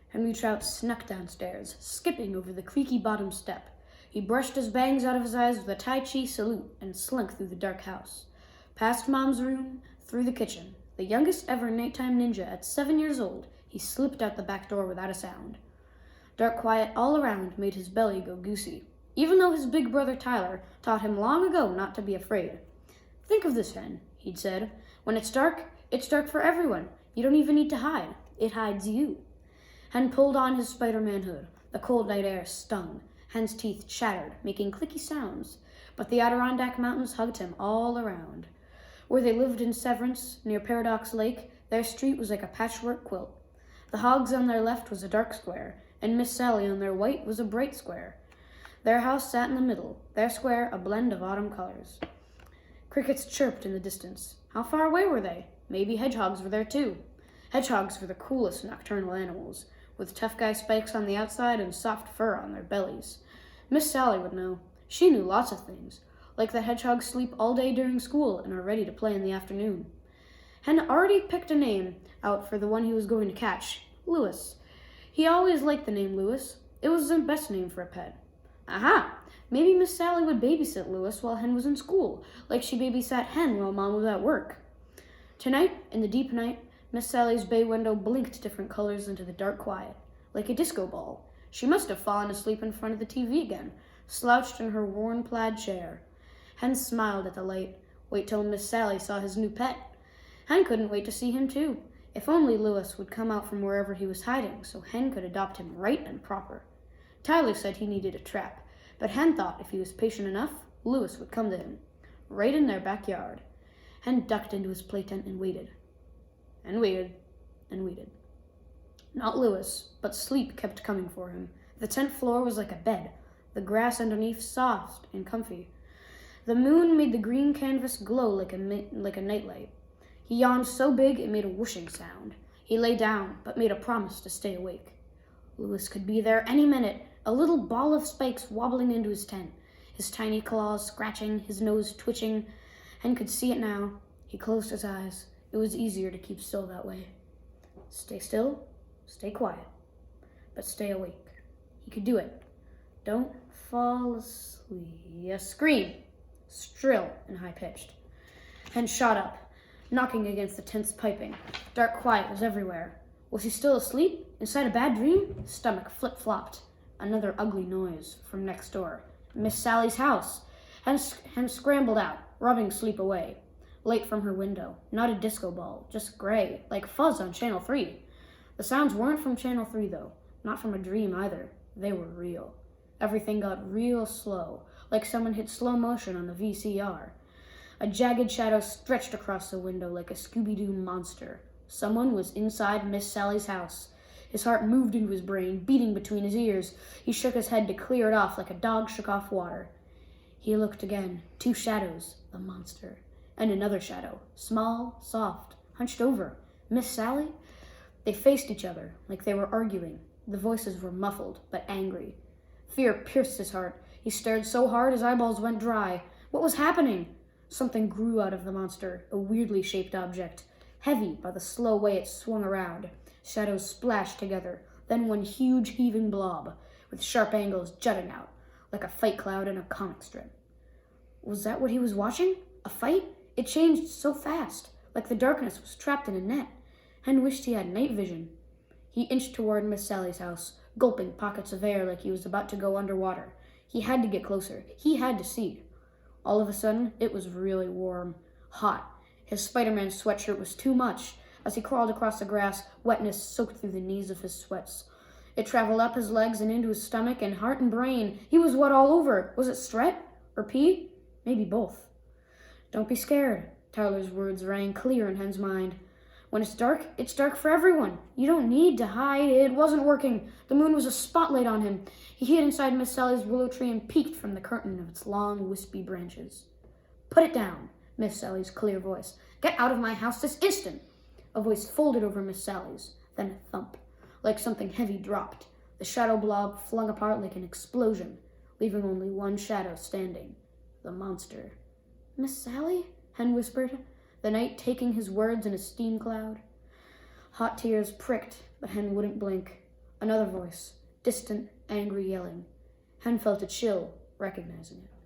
Hen Trout snuck downstairs, skipping over the creaky bottom step. He brushed his bangs out of his eyes with a Tai Chi salute and slunk through the dark house. Past Mom's room, through the kitchen. The youngest ever nighttime ninja at 7 years old, he slipped out the back door without a sound. Dark quiet all around made his belly go goosey, even though his big brother Tyler taught him long ago not to be afraid. "Think of this, Hen," he'd said. "When it's dark for everyone. You don't even need to hide. It hides you." Hen pulled on his Spider-Man hood. The cold night air stung. Hen's teeth chattered, making clicky sounds, but the Adirondack Mountains hugged him all around. Where they lived in Severance, near Paradox Lake, their street was like a patchwork quilt. The hogs on their left was a dark square, and Miss Sally on their right was a bright square. Their house sat in the middle, their square a blend of autumn colors. Crickets chirped in the distance. How far away were they? Maybe hedgehogs were there too. Hedgehogs were the coolest nocturnal animals, with tough guy spikes on the outside and soft fur on their bellies. Miss Sally would know. She knew lots of things, like that hedgehogs sleep all day during school and are ready to play in the afternoon. Hen already picked a name out for the one he was going to catch, Lewis. He always liked the name Lewis. It was the best name for a pet. Aha! Maybe Miss Sally would babysit Lewis while Hen was in school, like she babysat Hen while Mom was at work. Tonight, in the deep night, Miss Sally's bay window blinked different colors into the dark quiet, like a disco ball. She must have fallen asleep in front of the TV again, slouched in her worn plaid chair. Hen smiled at the light. Wait till Miss Sally saw his new pet. Hen couldn't wait to see him too. If only Lewis would come out from wherever he was hiding so Hen could adopt him right and proper. Tyler said he needed a trap, but Hen thought if he was patient enough, Lewis would come to him, right in their backyard. Hen ducked into his playtent and waited. And waited, and waited. Not Lewis, but sleep kept coming for him. The tent floor was like a bed, the grass underneath soft and comfy. The moon made the green canvas glow like a nightlight. He yawned so big it made a whooshing sound. He lay down, but made a promise to stay awake. Lewis could be there any minute, a little ball of spikes wobbling into his tent, his tiny claws scratching, his nose twitching. Hen could see it now. He closed his eyes. It was easier to keep still that way. Stay still, stay quiet, but stay awake. He could do it. Don't fall asleep. A scream, shrill and high-pitched. Hen shot up, knocking against the tent's piping. Dark quiet was everywhere. Was he still asleep? Inside a bad dream? His stomach flip-flopped. Another ugly noise from next door. Miss Sally's house. Hen scrambled out, rubbing sleep away. Light from her window. Not a disco ball, just gray, like fuzz on Channel 3. The sounds weren't from Channel 3, though. Not from a dream, either. They were real. Everything got real slow, like someone hit slow motion on the VCR. A jagged shadow stretched across the window like a Scooby-Doo monster. Someone was inside Miss Sally's house. His heart moved into his brain, beating between his ears. He shook his head to clear it off like a dog shook off water. He looked again. 2 shadows. The monster. And another shadow. Small, soft, hunched over. Miss Sally? They faced each other, like they were arguing. The voices were muffled, but angry. Fear pierced his heart. He stared so hard his eyeballs went dry. What was happening? Something grew out of the monster, a weirdly shaped object, heavy by the slow way it swung around. Shadows splashed together, then one huge heaving blob, with sharp angles jutting out, like a fight cloud in a comic strip. Was that what he was watching? A fight? It changed so fast, like the darkness was trapped in a net. Hen wished he had night vision. He inched toward Miss Sally's house, gulping pockets of air like he was about to go underwater. He had to get closer. He had to see. All of a sudden, it was really warm, hot. His Spider-Man sweatshirt was too much. As he crawled across the grass, wetness soaked through the knees of his sweats. It traveled up his legs and into his stomach and heart and brain. He was wet all over. Was it sweat or pee? Maybe both. Don't be scared. Tyler's words rang clear in Hen's mind. When it's dark for everyone. You don't need to hide. It wasn't working. The moon was a spotlight on him. He hid inside Miss Sally's willow tree and peeked from the curtain of its long, wispy branches. Put it down, Miss Sally's clear voice. Get out of my house this instant. A voice folded over Miss Sally's, then a thump, like something heavy dropped. The shadow blob flung apart like an explosion, leaving only one shadow standing. The monster. Miss Sally? Hen whispered, the night taking his words in a steam cloud. Hot tears pricked, but Hen wouldn't blink. Another voice, distant, angry yelling. Hen felt a chill, recognizing it.